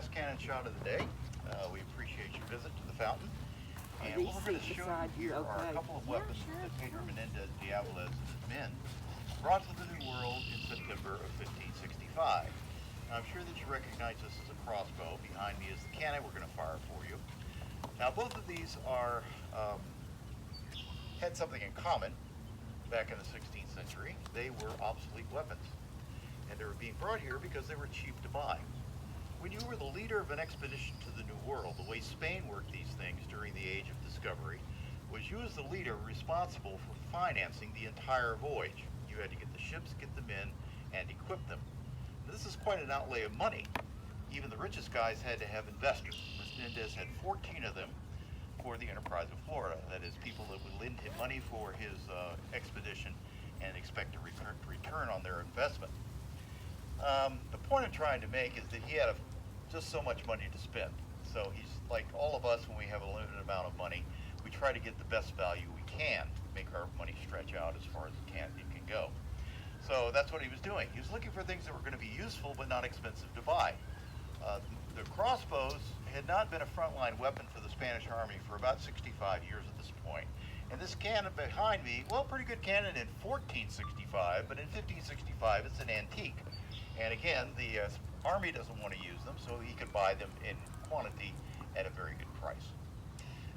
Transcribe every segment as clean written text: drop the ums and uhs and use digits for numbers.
last cannon shot of the day. We appreciate your visit to the fountain. And what we're going to show you here are a couple of weapons that Pedro Menendez Diabolez and his men brought to the New World in September of 1565. Now, I'm sure that you recognize this as a crossbow. Behind me is the cannon we're going to fire for you. Now, both of these had something in common. Back in the 16th century, they were obsolete weapons. And they were being brought here because they were cheap to buy. When you were the leader of an expedition to the New World, the way Spain worked these things during the Age of Discovery was you as the leader were responsible for financing the entire voyage. You had to get the ships, get them in, and equip them. This is quite an outlay of money. Even the richest guys had to have investors. Menendez had 14 of them for the Enterprise of Florida. That is, people that would lend him money for his expedition and expect a return on their investment. The point I'm trying to make is that he had just so much money to spend. So he's like all of us when we have a limited amount of money, we try to get the best value we can, make our money stretch out as far as it can go. So that's what he was doing. He was looking for things that were going to be useful but not expensive to buy. The crossbows had not been a frontline weapon for the Spanish Army for about 65 years at this point. And this cannon behind me, well, pretty good cannon in 1465, but in 1565 it's an antique. And again, the Army doesn't want to use them, so he could buy them in quantity at a very good price.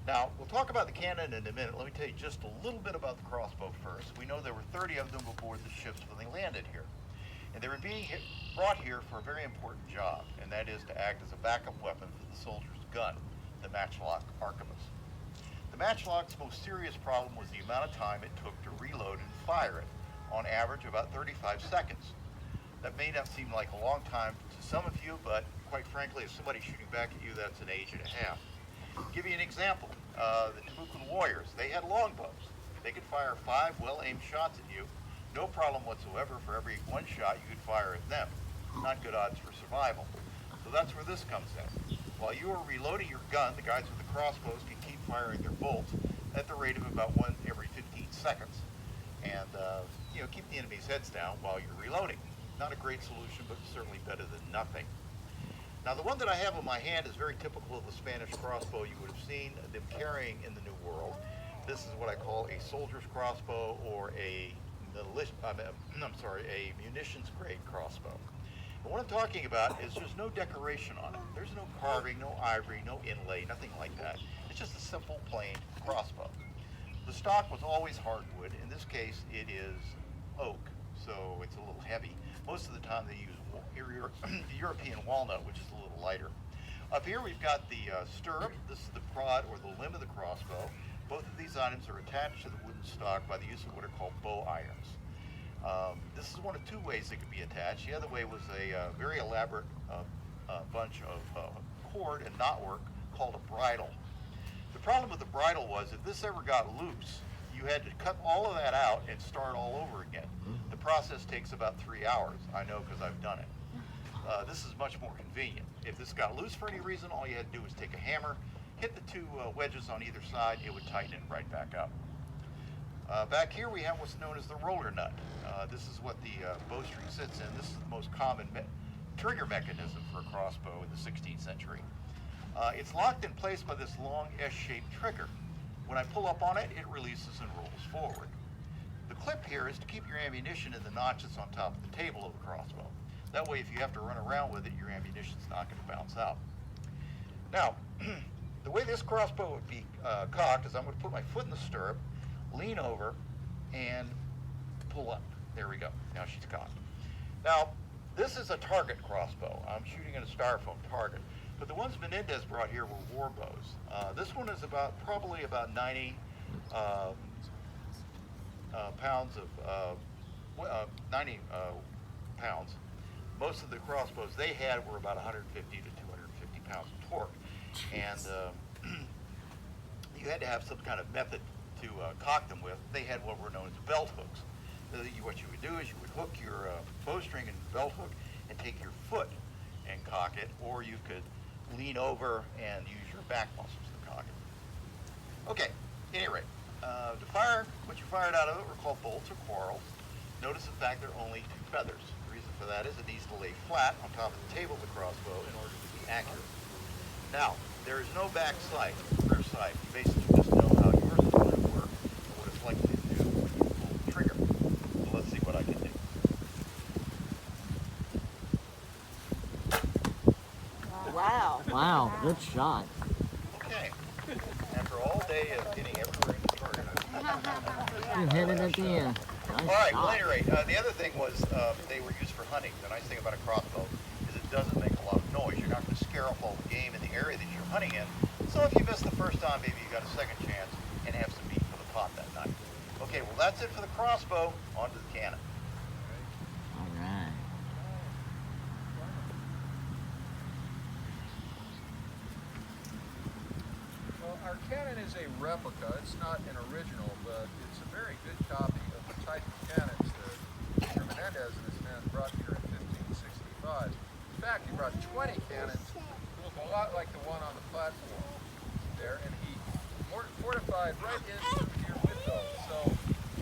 Now, we'll talk about the cannon in a minute. Let me tell you just a little bit about the crossbow first. We know there were 30 of them aboard the ships when they landed here. And they were being brought here for a very important job, and that is to act as a backup weapon for the soldier's gun, the matchlock arquebus. The matchlock's most serious problem was the amount of time it took to reload and fire it, on average about 35 seconds. That may not seem like a long time to some of you, but quite frankly, if somebody's shooting back at you, that's an age and a half. I'll give you an example. The Timucuan warriors, they had longbows. They could fire 5 well-aimed shots at you. No problem whatsoever. For every 1 shot you could fire at them. Not good odds for survival. So that's where this comes in. While you are reloading your gun, the guys with the crossbows can keep firing their bolts at the rate of about 1 every 15 seconds. And, keep the enemy's heads down while you're reloading. Not a great solution, but certainly better than nothing. Now, the one that I have in my hand is very typical of the Spanish crossbow you would have seen them carrying in the New World. This is what I call a soldier's crossbow or a munitions-grade crossbow. And what I'm talking about is there's no decoration on it. There's no carving, no ivory, no inlay, nothing like that. It's just a simple, plain crossbow. The stock was always hardwood. In this case, it is oak, so it's a little heavy. Most of the time they use European walnut, which is a little lighter. Up here we've got the stirrup. This is the prod or the limb of the crossbow. Both of these items are attached to the wooden stock by the use of what are called bow irons. This is one of 2 ways they could be attached. The other way was a very elaborate bunch of cord and knotwork called a bridle. The problem with the bridle was if this ever got loose, you had to cut all of that out and start all over again. The process takes about 3 hours. I know because I've done it. This is much more convenient. If this got loose for any reason, all you had to do was take a hammer, hit the 2 wedges on either side, it would tighten it right back up. Back here we have what's known as the roller nut. This is what the bowstring sits in. This is the most common trigger mechanism for a crossbow in the 16th century. It's locked in place by this long S-shaped trigger. When I pull up on it, it releases and rolls forward. The clip here is to keep your ammunition in the notches on top of the table of the crossbow. That way, if you have to run around with it, your ammunition's not going to bounce out. Now, the way this crossbow would be cocked is I'm going to put my foot in the stirrup, lean over, and pull up. There we go. Now she's cocked. Now, this is a target crossbow. I'm shooting at a styrofoam target. But the ones Menendez brought here were war bows. This one is probably about 90 pounds of 90 pounds. Most of the crossbows they had were about 150 to 250 pounds of torque, and you had to have some kind of method to cock them with. They had what were known as belt hooks. What you would do is you would hook your bowstring and belt hook and take your foot and cock it, or you could lean over and use your back muscles to cock it. Okay, at any rate, to fire what you fired out of it were called bolts or quarrels. Notice, in fact, there are only 2 feathers. The reason for that is it needs to lay flat on top of the table of the crossbow in order to be accurate. Now, there is no back sight, rear sight. You basically just know how yours is going to work and what it's likely to do when you pull the trigger. So let's see what I can do. Wow. Wow, good shot. Okay. After all day of hitting everywhere in the target. You hit it at the end. Nice All right, shot. well, at any rate, the other thing was they were used for hunting. The nice thing about a crossbow is it doesn't make a lot of noise. You're not going to scare off all the game in the area that you're hunting in. So if you miss the first time, maybe you got a second chance and have some meat for the pot that night. Okay, well, that's it for the crossbow. On to the cannon. All right. Well, our cannon is a replica. It's not an original, but it's a very good copy of the type of cannons that Mr. Menendez and his men brought here in 1565. In fact, he brought 20 cannons that look a lot like the one on the platform there, and he fortified right into here with those. So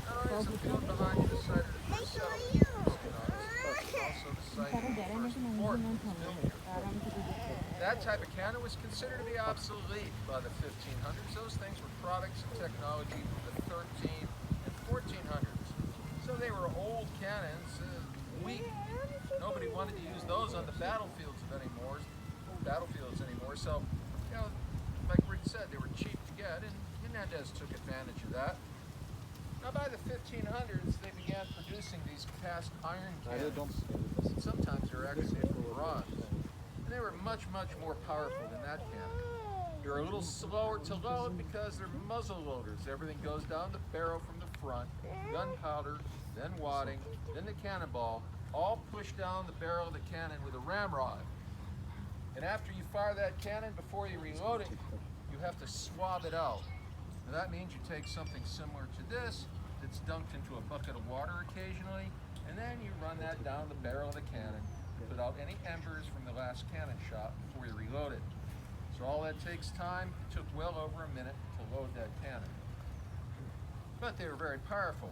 not only is the field behind you the site of the first settlement, but also the site of the first fort that was built here. That type of cannon was considered to be obsolete by the 1500s. Those things were products of technology from the 13 and 1400s. So they were old cannons, weak. Nobody wanted to use those on the battlefields anymore. So, you know, like Rick said, they were cheap to get, and Menendez took advantage of that. Now, by the 1500s, they began producing these cast iron cannons. Sometimes they were actually made from bronze. And they were much, much more powerful than that cannon. They're a little slower to load because they're muzzle loaders. Everything goes down the barrel from the front, gunpowder, then wadding, then the cannonball, all pushed down the barrel of the cannon with a ramrod. And after you fire that cannon, before you reload it, you have to swab it out. Now that means you take something similar to this, that's dunked into a bucket of water occasionally, and then you run that down the barrel of the cannon, put out any embers from the last cannon shot before you reload it. So all that takes time. It took well over a minute to load that cannon. But they were very powerful.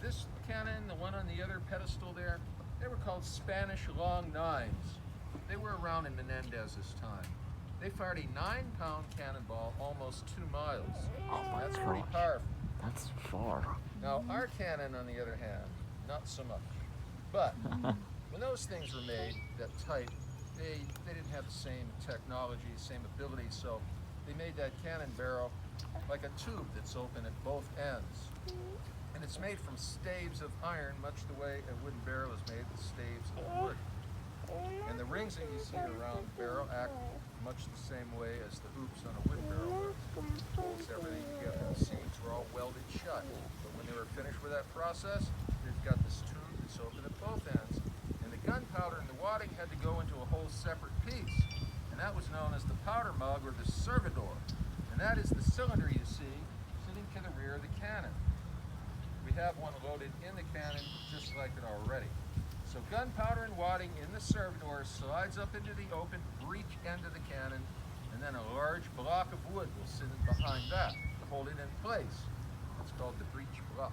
This cannon, the one on the other pedestal there, they were called Spanish long nines. They were around in Menendez's time. They fired a 9-pound cannonball almost 2 miles. Oh my That's pretty gosh. powerful. That's far. Now, our cannon, on the other hand, not so much. But when those things were made, that type, they didn't have the same technology, same ability, so they made that cannon barrel like a tube that's open at both ends. And it's made from staves of iron, much the way a wooden barrel is made with staves of wood. And the rings that you see around the barrel act much the same way as the hoops on a wooden barrel. Holds everything together. The seams were all welded shut. But when they were finished with that process, they've got this tube that's open at both ends. And the gunpowder and the wadding had to go into a whole separate piece. And that was known as the powder mug or the servidor. And that is the cylinder you see sitting to the rear of the cannon. We have one loaded in the cannon just like it already. So gunpowder and wadding in the servidor slides up into the open breech end of the cannon, and then a large block of wood will sit in behind that to hold it in place. That's called the breech block.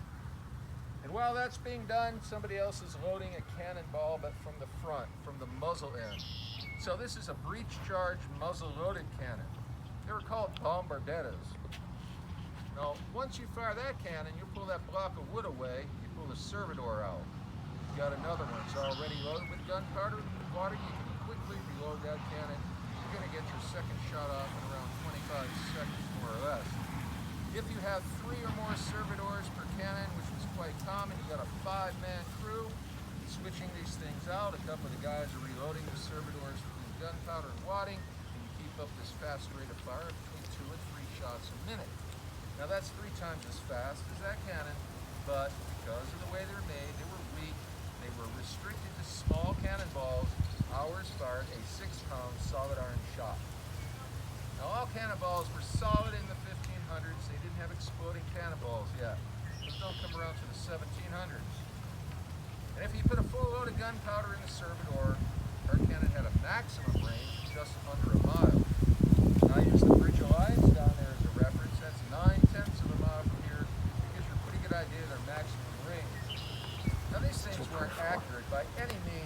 And while that's being done, somebody else is loading a cannonball, but from the front, from the muzzle end. So this is a breech-charged, muzzle-loaded cannon. They were called bombardettas. Now, once you fire that cannon, you pull that block of wood away, you pull the servidor out. Got another one. It's already loaded with gunpowder and water. You can quickly reload that cannon. You're going to get your second shot off in around 25 seconds, more or less. If you have 3 or more servidors per cannon, which was quite common, you got a 5-man crew switching these things out. A couple of the guys are reloading the servidors with gunpowder and wadding, and you keep up this fast rate of fire between 2 and 3 shots a minute. Now that's 3 times as fast as that cannon, but because of the way they're made, they were weak. They were restricted to small cannonballs. Ours fired a 6-pound solid iron shot. Now all cannonballs were solid in the 1500s. They didn't have exploding cannonballs yet. Those don't come around to the 1700s. And if you put a full load of gunpowder in the servidor, our cannon had a maximum range of just under a mile. And I use the Bridge Alliance down there as a reference. That's 9/10 of a mile from here. It gives you a pretty good idea of their maximum range. Now these things weren't accurate by any means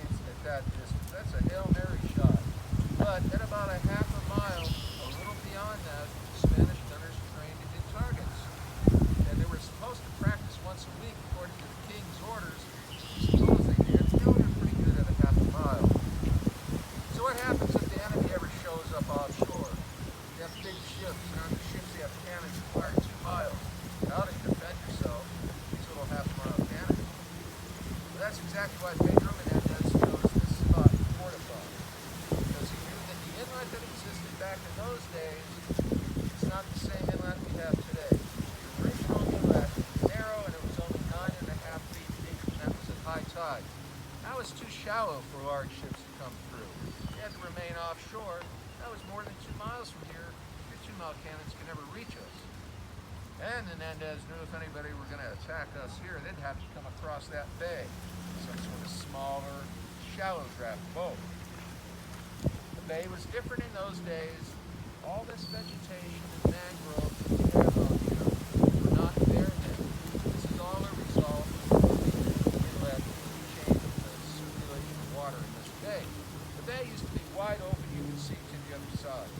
fact, in those days, it's not the same inlet we have today. The original inlet was narrow and it was only 9.5 feet deep, and that was at high tide. That was too shallow for large ships to come through. You had to remain offshore. That was more than 2 miles from here. Your 2-mile cannons could never reach us. And Menendez knew if anybody were going to attack us here, they'd have to come across that bay, some sort of smaller, shallow draft boat. The bay was different in those days. All this vegetation and mangroves that we have out here were not there then. This is all a result of the inlet change in the circulation of water in this bay. The bay used to be wide open, you could see to the other side.